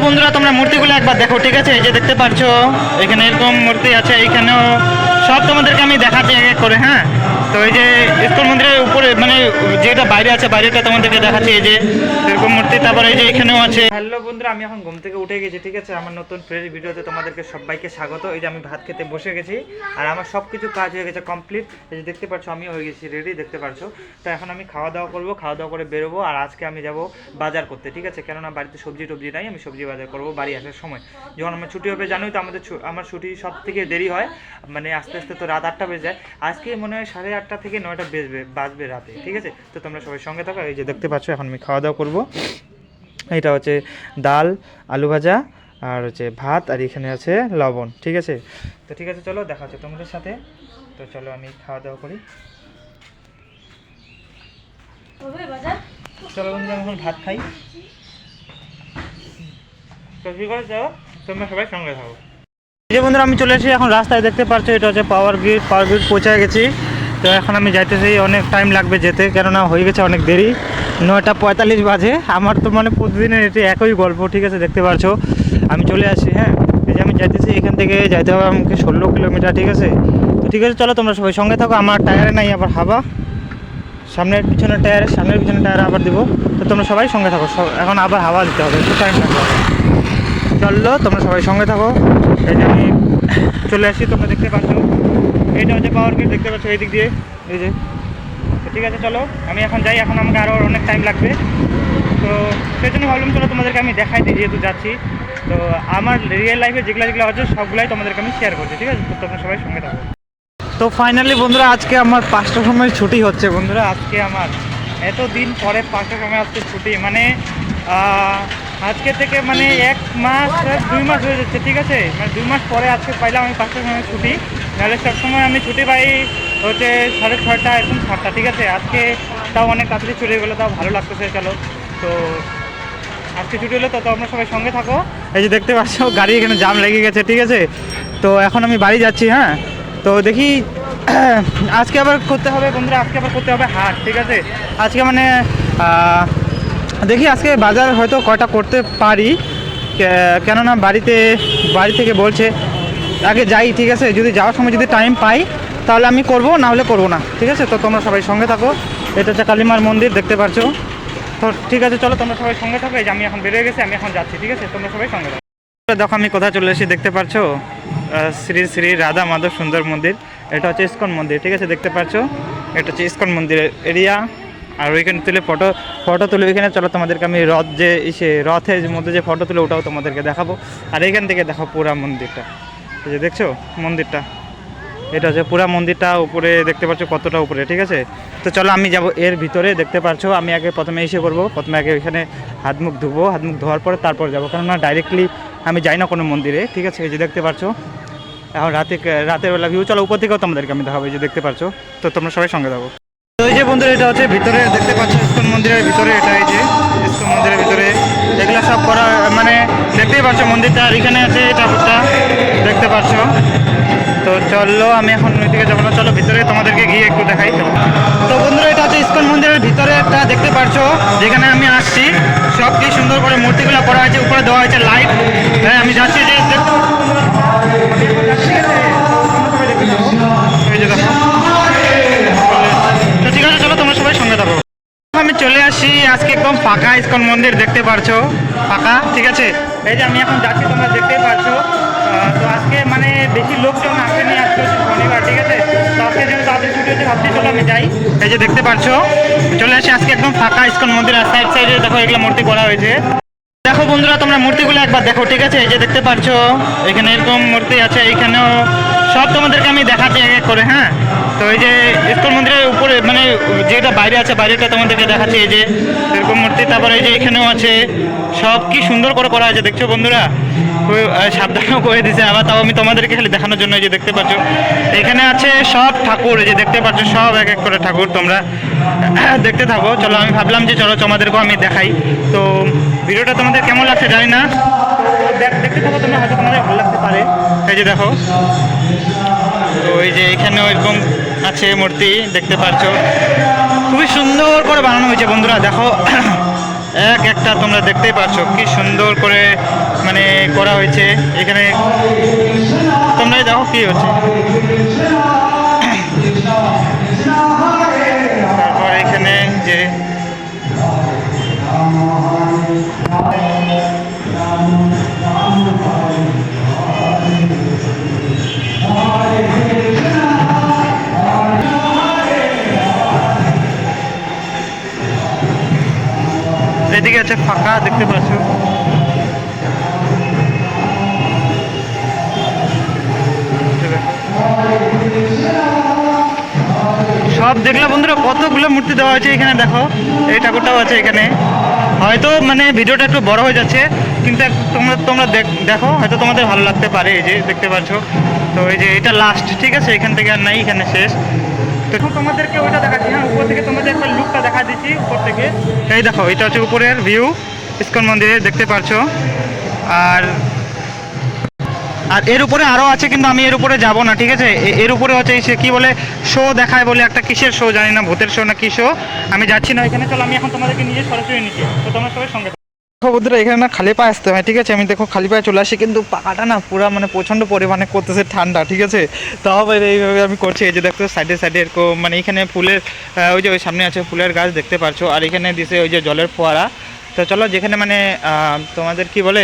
বন্ধুরা তোমরা মূর্তিগুলো একবার দেখো, ঠিক আছে? এই যে দেখতে পাচ্ছ এখানে এরকম মূর্তি আছে, এইখানেও সব তোমাদেরকে আমি দেখাচ্ছি এক এক করে। হ্যাঁ, তো এই যে ইসকন মন্দিরের উপরে মানে যেটা বাইরে আছে বাইরেটা তোমাদেরকে দেখাচ্ছি, এই যে এরকম মূর্তি। তারপরে এই যে এখানেও আছে। হ্যালো বন্ধুরা, আমি এখন ঘুম থেকে উঠে গেছি, ঠিক আছে? আমার নতুন ফ্রেশ ভিডিওতে তোমাদেরকে সবাইকে স্বাগত। এই যে আমি ভাত খেতে বসে গেছি আর আমার সব কিছু কাজ হয়ে গেছে কমপ্লিট। এই যে দেখতে পাচ্ছ আমি হয়ে গেছি রেডি, দেখতে পাচ্ছ। তো এখন আমি খাওয়া দাওয়া করবো, খাওয়া দাওয়া করে বেরোবো। আর আজকে আমি যাব বাজার করতে, ঠিক আছে? কেননা বাড়িতে সবজি টবজি নাই, আমি সবজি বাজার করবো বাড়ি আসার সময়। যখন আমার ছুটি হবে জানোই তো, আমার ছুটি সব থেকে দেরি হয়, মানে আস্তে আস্তে তো রাত 8টা বেজে যায়। আজকে মনে হয় 8:30 থেকে 9টা বাজবে রাতে, ঠিক আছে? তো তোমরা সবাই সঙ্গে থাকো। এই যে দেখতে পাচ্ছ এখন আমি খাওয়া দাওয়া করবো। এটা হচ্ছে ডাল, আলু ভাজা আর হচ্ছে ভাত, আর এখানে আছে লবণ, ঠিক আছে? তো ঠিক আছে, চলো দেখা হচ্ছে তোমাদের সাথে। তো চলো আমি খাওয়া দাওয়া করি। চলো বন্ধুরা এখন ভাত খাই। তো কি করে যাও, তোমরা সবাই সঙ্গে থাকো। এই যে বন্ধুরা আমি চলে এসেছি এখন রাস্তায়, দেখতে পাচ্ছ এটা হচ্ছে পাওয়ার গ্রিড পৌঁছায় গেছি। তো এখন আমি যাইতেছি, অনেক টাইম লাগবে যেতে, কেননা হয়ে গেছে অনেক দেরি, 9টা 45 বাজে। আমার তো মানে প্রতিদিনের এটি একই গল্প, ঠিক আছে? দেখতে পাচ্ছ আমি চলে আসি। হ্যাঁ, এই যে আমি যাইতেছি, এখান থেকে যাইতে হবে আমাকে 16 কিলোমিটার, ঠিক আছে? তো ঠিক আছে, চলো তোমরা সবাই সঙ্গে থাকো। আমার টায়ারে নাই আবার হাওয়া, সামনের পিছনের টায়ারে আবার দিব। তো তোমরা সবাই সঙ্গে থাকো, এখন আবার হাওয়া দিতে হবে, একটু টাইম লাগবে। চললো তোমরা সবাই সঙ্গে থাকো। এই যে আমি চলে আসি, তোমরা দেখতে পাচ্ছ এইটা হচ্ছে পাওয়ার গ্রিড, দেখতে পাচ্ছ এই দিক দিয়ে, এই যে। তো ঠিক আছে, চলো আমি এখন যাই, এখন আমাকে আরও অনেক টাইম লাগবে। তো সেই জন্য ভাবলাম চলো তোমাদেরকে আমি দেখাই দিই, যেহেতু যাচ্ছি। তো আমার রিয়েল লাইফে যেগুলো হচ্ছে সবগুলাই তোমাদেরকে আমি শেয়ার করছি, ঠিক আছে? তো তোমরা সবাই সঙ্গে থাকো। তো ফাইনালি বন্ধুরা আজকে আমার 5টার সময় ছুটি হচ্ছে। বন্ধুরা আজকে আমার এতদিন পরে 5টার সময় আজকে ছুটি, মানে আজকে থেকে মানে 1 মাস 2 মাস হয়ে যাচ্ছে, ঠিক আছে? মানে 2 মাস পরে আজকে পাইলাম আমি 5টার সময় ছুটি। নাহলে সবসময় আমি ছুটি পাই হচ্ছে 6:30 এখন 7টা, ঠিক আছে? আজকে তাও অনেক তাড়াতাড়ি ছুটি গেলো, তাও ভালো লাগতেছে। চলো, তো আজকে ছুটি হলো, তো তোমরা সবাই সঙ্গে থাকো। এই যে দেখতে পাচ্ছ গাড়ি এখানে জাম লেগে গেছে, ঠিক আছে? তো এখন আমি বাড়ি যাচ্ছি। হ্যাঁ, তো দেখি আজকে আবার করতে হবে বন্ধুরা, আজকে আবার করতে হবে হাট, ঠিক আছে? আজকে মানে দেখি আজকে বাজার হয়তো কয়টা করতে পারি, কেননা বাড়ি থেকে বলছে আগে যাই, ঠিক আছে? যদি যাওয়ার সময় যদি টাইম পাই তাহলে আমি করব, না হলে করবো না, ঠিক আছে? তো তোমরা সবাই সঙ্গে থাকো। এটা হচ্ছে কালীমার মন্দির, দেখতে পাচ্ছ। তো ঠিক আছে, চলো তোমরা সবাই সঙ্গে থাকো। এই যে আমি এখন বেরিয়ে গেছি, আমি এখন যাচ্ছি, ঠিক আছে? তোমরা সবাই সঙ্গে থাকো। দেখো আমি কোথায় চলে এসেছি, দেখতে পাচ্ছ শ্রী শ্রী রাধা মাধব সুন্দর মন্দির। এটা হচ্ছে ইসকন মন্দির, ঠিক আছে? দেখতে পাচ্ছ এটা হচ্ছে ইসকন মন্দিরের এরিয়া। আর ওইখানে তুলে ফটো তুলে ওইখানে। চলো তোমাদেরকে আমি রথের মধ্যে যে ফটো তুলে ওটাও তোমাদেরকে দেখাবো। আর এইখান থেকে দেখো পুরা মন্দিরটা, এই যে দেখছো মন্দিরটা, এটা হচ্ছে পুরা মন্দিরটা উপরে, দেখতে পাচ্ছ কতটা উপরে, ঠিক আছে? তো চলো আমি যাব এর ভিতরে। দেখতে পাচ্ছ আমি আগে প্রথমে প্রথমে আগে ওইখানে হাত মুখ ধুবো, হাত মুখ ধোয়ার পরে তারপর যাবো, কেননা ডাইরেক্টলি আমি যাই না কোনো মন্দিরে, ঠিক আছে? এই যে দেখতে পাচ্ছ এখন রাতের বেলা ভিউ। চলো উপর থেকেও তোমাদেরকে আমি দেখাবো, এই যে দেখতে পাচ্ছ। তো তোমরা সবাই সঙ্গে যাবো। তো এই যে বন্ধুরা এটা হচ্ছে ভিতরে, দেখতে পাচ্ছ ইসকন মন্দিরের ভিতরে, এটা এই যে ইসকন মন্দিরের ভিতরে এগুলো সব করা, মানে দেখতেই পাচ্ছ মন্দিরটা। আর এখানে আছে ঠাকুরটা, দেখতে পাচ্ছ। তো চলো আমি এখন ওই দিকে যাবো না, চলো ভিতরে তোমাদেরকে গিয়ে একটু দেখাই। তো বন্ধুরা এটা হচ্ছে ইসকন মন্দিরের ভিতরে একটা, দেখতে পাচ্ছ যেখানে আমি আসছি সব কি সুন্দর করে মূর্তিগুলো করা হয়েছে, উপরে দেওয়া হয়েছে লাইট। হ্যাঁ, আমি যাচ্ছি যে তো ঠিক আছে, চলো তোমরা সবাই সঙ্গে থাকো। আমি চলে আসি, আজকে একদম ফাঁকা ইসকন মন্দির, দেখতে পাচ্ছো ফাঁকা, ঠিক আছে? এই যে আমি এখন যাচ্ছি, তোমরা দেখতেই পাচ্ছ। তো আজকে মানে বেশি লোকজন আসেনি, আজকে হচ্ছে শনিবার, ঠিক আছে? তো আজকে যেহেতু তাদের ছুটি হচ্ছে ভাবছি চলো আমি যাই। এই যে দেখতে পাচ্ছ চলে আসি, আজকে একদম ফাঁকা ইসকন মন্দির। আর সাইডে দেখো এগুলো মূর্তি করা হয়েছে। দেখো বন্ধুরা তোমরা মূর্তিগুলো একবার দেখো, ঠিক আছে? এই যে দেখতে পাচ্ছ এখানে এরকম মূর্তি আছে, এইখানেও সব তোমাদেরকে আমি দেখাচ্ছি এক এক করে। হ্যাঁ, তো এই যে ইসকন মন্দিরের উপরে মানে যেটা বাইরে আছে বাইরেটা তোমাদেরকে দেখাচ্ছি, এই যে এরকম মূর্তি। তারপরে এই যে এখানেও আছে, সব কি সুন্দর করে করা হয়েছে, দেখছো বন্ধুরা? সাবধানও করে দিছে আবার, তাও আমি তোমাদেরকে খালি দেখানোর জন্য। এই যে দেখতে পাচ্ছ এখানে আছে সব ঠাকুর, এই যে দেখতে পাচ্ছ সব এক এক করে ঠাকুর, তোমরা দেখতে থাকো। চলো আমি ভাবলাম যে চলো তোমাদেরকেও আমি দেখাই। তো ভিডিওটা তোমাদের কেমন লাগছে জানি না, তো দেখতে থাকো তোমরা, হয়তো তোমাদের ভালো লাগতে পারে। এই যে দেখো, তো এই যে এখানেও এরকম আছে মূর্তি, দেখতে পাচ্ছ খুবই সুন্দর করে বানানো হয়েছে বন্ধুরা। দেখো এক একটা তোমরা দেখতেই পাচ্ছ কি সুন্দর করে মানে করা হয়েছে এখানে, তোমরাই দেখো কি হচ্ছে। তারপর এখানে যে এদিকে আছে ফাঁকা দেখতে পাচ্ছ। সব দেখলে বন্ধুরা কতগুলো মূর্তি দেওয়া হয়েছে এখানে, দেখো এই ঠাকুরটাও আছে এখানে। হয়তো মানে ভিডিওটা একটু বড় হয়ে যাচ্ছে, কিন্তু তোমরা তোমরা দেখো হয়তো তোমাদের ভালো লাগতে পারে। এই যে দেখতে পাচ্ছ, তো এই যে এটা লাস্ট, ঠিক আছে, এখান থেকে আর নাই, এখানে শেষ। তো তোমাদেরকে ওইটা দেখাচ্ছি, হ্যাঁ উপর থেকে তোমাদের একটা লুকটা দেখা দিচ্ছি উপর থেকে। এই দেখো এটা হচ্ছে উপরের ভিউ ইস্কন মন্দিরে, দেখতে পাচ্ছো। আর আর এর উপরে আরও আছে, কিন্তু আমি এর উপরে যাব না, ঠিক আছে। এর উপরে হচ্ছে সে কী বলে শো দেখায় বলে, একটা কিসের শো জানি না, ভূতের শো না কী শো, আমি যাচ্ছি না এখানে। চলো আমি এখন তোমাদেরকে নিজে সরাসরি নিচ্ছি, তো তোমরা সবাই সঙ্গে বন্ধুরা। এখানে না খালি পায়ে আসতে হয়, ঠিক আছে। আমি দেখো খালি পায়ে চলে আসি, কিন্তু পাকাটা না পুরো মানে প্রচণ্ড পরিমাণে করতেছে ঠান্ডা, ঠিক আছে। তাও এইভাবে আমি করছি। এই যে দেখছো সাইডে সাইডে এরকম মানে এখানে ফুলের ওই যে ওই সামনে আছে ফুলের গাছ, দেখতে পাচ্ছ। আর এখানে দিছে ওই যে জলের ফোয়ারা। তো চলো যেখানে মানে তোমাদের কি বলে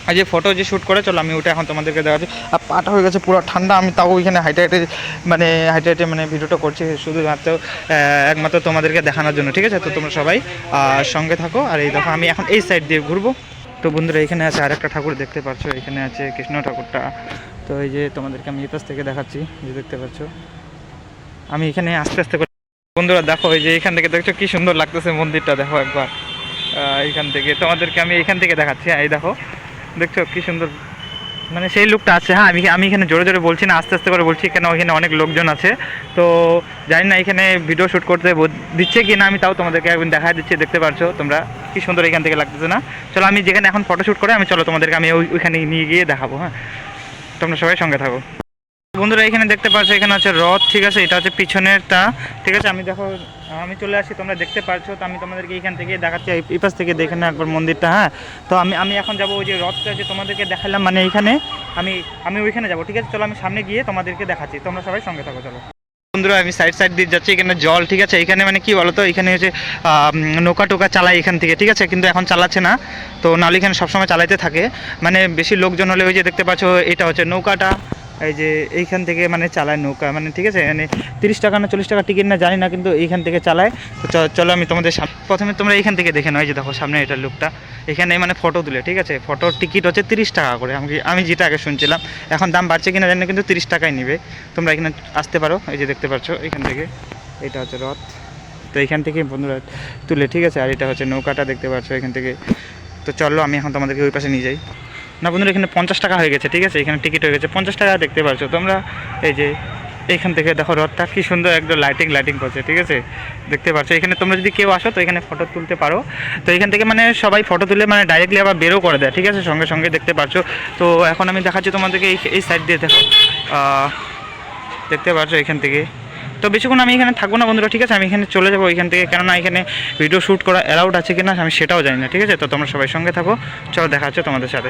আর যে ফটো যে শ্যুট করে, চলো আমি ওটা এখন তোমাদেরকে দেখাচ্ছি। আর পাটা হয়ে গেছে পুরো ঠান্ডা, আমি তাও ওইখানে হাইটে হাইটে মানে ভিডিওটা করছি শুধুমাত্র একমাত্র তোমাদেরকে দেখানোর জন্য, ঠিক আছে। তো তোমরা সবাই সঙ্গে থাকো। আর এই দেখো আমি এখন এই সাইড দিয়ে ঘুরবো। তো বন্ধুরা এখানে আছে আরেকটা ঠাকুর, দেখতে পাচ্ছ, এখানে আছে কৃষ্ণ ঠাকুরটা। তো এই যে তোমাদেরকে আমি এই পাশ থেকে দেখাচ্ছি, যে দেখতে পাচ্ছ। আমি এখানে আস্তে আস্তে করে বন্ধুরা দেখো, এই যে এখান থেকে দেখছো কি সুন্দর লাগতেছে মন্দিরটা, দেখো একবার এইখান থেকে তোমাদেরকে আমি এখান থেকে দেখাচ্ছি। এই দেখো দেখছো কি সুন্দর মানে সেই লুকটা আছে। হ্যাঁ আমি এখানে জোরে জোরে বলছি না, আস্তে আস্তে করে বলছি, কেন ওইখানে অনেক লোকজন আছে। তো জানি না এখানে ভিডিও শ্যুট করতে দিচ্ছে কি না, আমি তাও তোমাদেরকে একদিন দেখা দিচ্ছি, দেখতে পাচ্ছ তোমরা কি সুন্দর এখান থেকে লাগতেছে না। চলো আমি যেখানে এখন ফটো শ্যুট করে, আমি চলো তোমাদেরকে আমি ওইখানে নিয়ে গিয়ে দেখাবো। হ্যাঁ তোমরা সবাই সঙ্গে থাকো বন্ধুরা। এখানে দেখতে পাচ্ছ এখানে আছে রথ, ঠিক আছে, এটা হচ্ছে পিছনেরটা, ঠিক আছে। আমি দেখো আমি চলে আসি, তোমরা দেখতে পাচ্ছ। তো আমি তোমাদেরকে এইখান থেকে দেখাচ্ছি, এই পাশ থেকে দেখে না একবার মন্দিরটা। হ্যাঁ তো আমি এখন যাবো ওই যে রথটা যে তোমাদেরকে দেখালাম, মানে এইখানে আমি ওইখানে যাবো, ঠিক আছে। চলো আমি সামনে গিয়ে তোমাদেরকে দেখাচ্ছি, তোমরা সবাই সঙ্গে থাকো। চলো বন্ধুরা আমি সাইড দিয়ে যাচ্ছি, এখানে জল, ঠিক আছে। এখানে মানে কি বলতো, এখানে হচ্ছে নৌকা টোকা চালাই এখান থেকে, ঠিক আছে, কিন্তু এখন চালাচ্ছে না। তো নাহলে এখানে সবসময় চালাইতে থাকে, মানে বেশি লোকজন হলে ওই যে দেখতে পাচ্ছ এটা হচ্ছে নৌকাটা, এই যে এইখান থেকে মানে চালায় নৌকা, মানে ঠিক আছে। মানে 30 টাকা না 40 টাকা টিকিট না জানি না, কিন্তু এইখান থেকে চালায়। তো চলো আমি তোমাদের প্রথমে তোমরা এইখান থেকে দেখে নাও। এই যে দেখো সামনে এটা লুকটা, এখানে মানে ফটো তুলে, ঠিক আছে। ফটোর টিকিট হচ্ছে 30 টাকা করে, আমি যেটা আগে শুনছিলাম, এখন দাম বাড়ছে কিনা জানি না, কিন্তু 30 টাকাই নেবে। তোমরা এখানে আসতে পারো, এই যে দেখতে পাচ্ছ এখান থেকে, এটা হচ্ছে রথ। তো এইখান থেকে বন্ধুরা তুলে, ঠিক আছে। আর এটা হচ্ছে নৌকাটা, দেখতে পাচ্ছ এখান থেকে। তো চলো আমি এখন তোমাদেরকে ওই পাশে নিয়ে যাই। না বন্ধুরা এখানে 50 টাকা হয়ে গেছে, ঠিক আছে, এখানে টিকিট হয়ে গেছে 50 টাকা, দেখতে পাচ্ছ তোমরা। এই যে এইখান থেকে দেখো রথটা কি সুন্দর একদম লাইটিং করছে, ঠিক আছে, দেখতে পাচ্ছ। এখানে তোমরা যদি কেউ আসো তো এখানে ফটো তুলতে পারো। তো এখান থেকে মানে সবাই ফটো তুলে মানে ডাইরেক্টলি আবার বেরও করে দেয়, ঠিক আছে, সঙ্গে সঙ্গে, দেখতে পাচ্ছ। তো এখন আমি দেখাচ্ছি তোমাদেরকে এই সাইড দিয়ে, দেখো দেখতে পাচ্ছ এখান থেকে। তো বেশিক্ষণ আমি এখানে থাকবো না বন্ধুরা, ঠিক আছে, আমি এখানে চলে যাবো এখান থেকে, কেননা এখানে ভিডিও শ্যুট করা অ্যালাউড আছে কিনা আমি সেটাও জানি না, ঠিক আছে। তো তোমরা সবাই সঙ্গে থাকো, চলো দেখা হচ্ছে তোমাদের সাথে।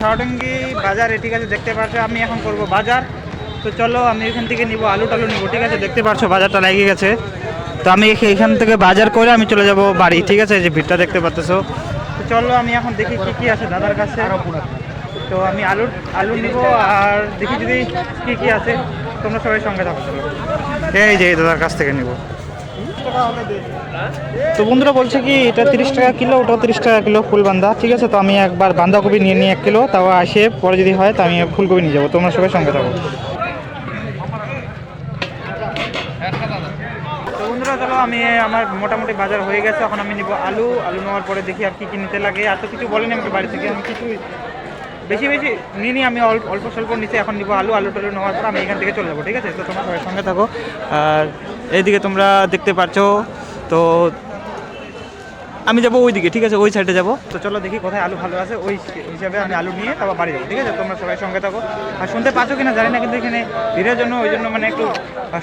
সারডাঙ্গি বাজারে, ঠিক আছে, দেখতে পাচ্ছ আমি এখন করবো বাজার। তো চলো আমি এখান থেকে নিবো আলু টালু নিবো, ঠিক আছে, দেখতে পাচ্ছ বাজারটা লেগে গেছে। তো আমি এখান থেকে বাজার করে আমি চলে যাব বাড়ি, ঠিক আছে, যে ভিড়টা দেখতে পাচ্ছ। তো চলো আমি এখন দেখি কী আছে দাদার কাছে। তো আমি আলু নিব, আর দেখি যদি কী আছে, তোমরা সবাই সঙ্গে থাকো। এই যে দাদার কাছ থেকে নিব। তো বন্ধুরা বলছে কি এটা 30 টাকা কিলো, ওটাও 30 টাকা কিলো ফুলবান্ধা, ঠিক আছে। তো আমি একবার বাঁধাকপি নিয়ে নিই 1 কিলো, তাও আসে পরে যদি হয় তো আমি ফুলকপি নিয়ে যাবো, তোমরা সবাই সঙ্গে থাকো। তো বন্ধুরা চলো আমি আমার মোটামুটি বাজার হয়ে গেছে, এখন আমি নিব আলু নেওয়ার পরে দেখি আর কী নিতে লাগে। আর তো কিছু বলেনি আমাকে বাড়ি থেকে, আমি কিছু বেশি নিই, আমি অল্প স্বল্প নিচে এখন নিব আলু টালু নেওয়ার পর আমি এখান থেকে চলে যাবো, ঠিক আছে। তো তোমরা সবাই সঙ্গে থাকো। আর এইদিকে তোমরা দেখতে পাচ্ছ, তো আমি যাবো ওইদিকে, ঠিক আছে, ওই সাইডে যাবো। তো চলো দেখি কোথায় আলু ভালো আছে, ওই হিসাবে আমি আলু নিয়ে তারপর বাড়ি যাবো, ঠিক আছে। তোমরা সবাই সঙ্গে থাকো। আর শুনতে পাচ্ছ কিনা জানি না, কিন্তু এখানে ভিড়ের জন্য ওই জন্য মানে একটু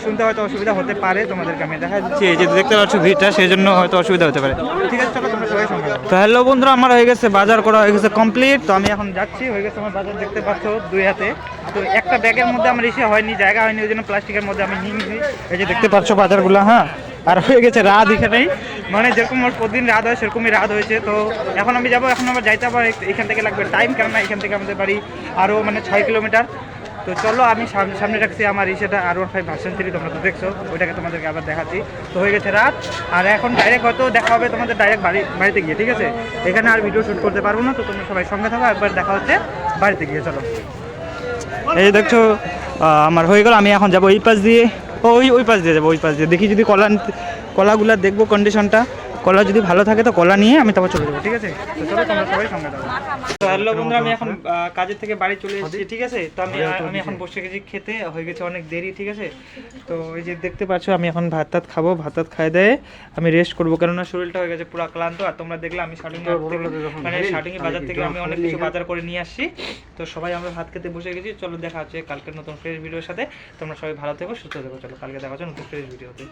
শুনতে হয়তো অসুবিধা হতে পারে, তোমাদেরকে আমি দেখা দিচ্ছি। এই যে দেখতে পাচ্ছ ভিড়টা, সেই জন্য হয়তো অসুবিধা হতে পারে, ঠিক আছে। চলো তোমরা সবাই সঙ্গে থাকো। তো হ্যালো বন্ধুরা, আমার হয়ে গেছে বাজার করা হয়ে গেছে কমপ্লিট। তো আমি এখন যাচ্ছি, হয়ে গেছে আমার বাজার, দেখতে পাচ্ছ 2 হাতে। তো একটা ব্যাগের মধ্যে আমার এসে হয়নি, জায়গা হয়নি, ওই জন্য প্লাস্টিকের মধ্যে আমি নিয়ে নিয়েছি। এই যে দেখতে পাচ্ছ বাজারগুলো, হ্যাঁ। আর হয়ে গেছে রাত এখানেই, মানে যেরকম আমার প্রতিদিন রাত হয় সেরকমই রাত হয়েছে। তো এখন আমি যাবো, এখন আমার যাইতে আবার এখান থেকে লাগবে টাইম, কেননা এখান থেকে আমাদের বাড়ি আরও মানে 6 কিলোমিটার। তো চলো আমি সামনে রাখছি আমার সেটা R15 ভার্সন 3, তোমরা তো দেখছো, ওইটাকে তোমাদেরকে আবার দেখাচ্ছি। তো হয়ে গেছে রাত, আর এখন ডাইরেক্ট হয়তো দেখা হবে তোমাদের ডাইরেক্ট বাড়িতে গিয়ে, ঠিক আছে? এখানে আর ভিডিও শ্যুট করতে পারবো না, তো তোমরা সবাই সঙ্গে থাকো, একবার দেখা হচ্ছে বাড়িতে গিয়ে। চলো, এই দেখছো আমার হয়ে গেল। আমি এখন যাবো এই পাশ দিয়ে, ওই পাশ দিয়ে যাবো, ওই পাশ দিয়ে দেখি যদি কলাগুলো দেখবো কন্ডিশনটা। কলা যদি ভালো থাকে তো কলা নিয়ে আমি তারপর চলে যাবো, ঠিক আছে? তো চলো তোমরা সবাই সঙ্গে থাকো। তো হ্যালো বন্ধুরা, আমি এখন কাজের থেকে বাড়ি চলে এসেছি, ঠিক আছে? তো আমি এখন বসে গেছি খেতে, হয়ে গেছে অনেক দেরি, ঠিক আছে? তো এই যে দেখতে পাচ্ছ আমি এখন ভাত টাত খাবো, ভাত টাত খাই দেয় আমি রেস্ট করবো, কেননা শরীরটা হয়ে গেছে পুরো ক্লান্ত। আর তোমরা দেখলে আমি শার্টিং বাজার থেকে আমি অনেক কিছু বাজার করে নিয়ে আসছি। তো সবাই আমরা ভাত খেতে বসে গেছি। চলো দেখা হচ্ছে কালকের নতুন ফ্রেশ ভিডিওর সাথে। তোমরা সবাই ভালো থেকো, সুস্থ থেকো। চলো কালকে দেখা হচ্ছে নতুন ফ্রেশ ভিডিওতে।